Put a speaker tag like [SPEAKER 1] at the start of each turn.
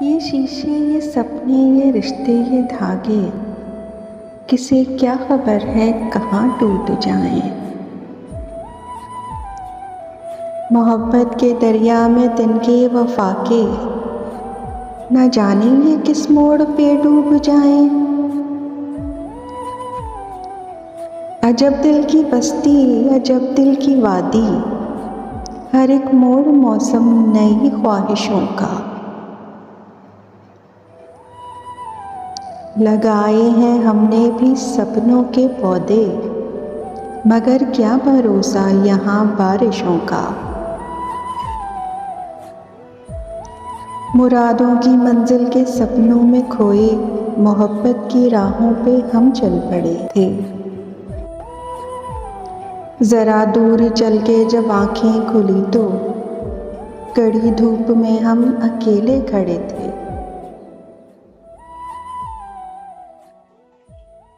[SPEAKER 1] ये शीशे, ये सपने, ये रिश्ते, ये धागे, किसे क्या खबर है कहाँ टूट जाएं। मोहब्बत के दरिया में तिनके वफा के, न जाने ये किस मोड़ पे डूब जाएं। अजब दिल की बस्ती, अजब दिल की वादी, हर एक मोड़ मौसम नई ख्वाहिशों का। लगाए हैं हमने भी सपनों के पौधे, मगर क्या भरोसा यहाँ बारिशों का। मुरादों की मंजिल के सपनों में खोए, मोहब्बत की राहों पे हम चल पड़े थे। ज़रा दूर चल के जब आँखें खुली तो कड़ी धूप में हम अकेले खड़े थे।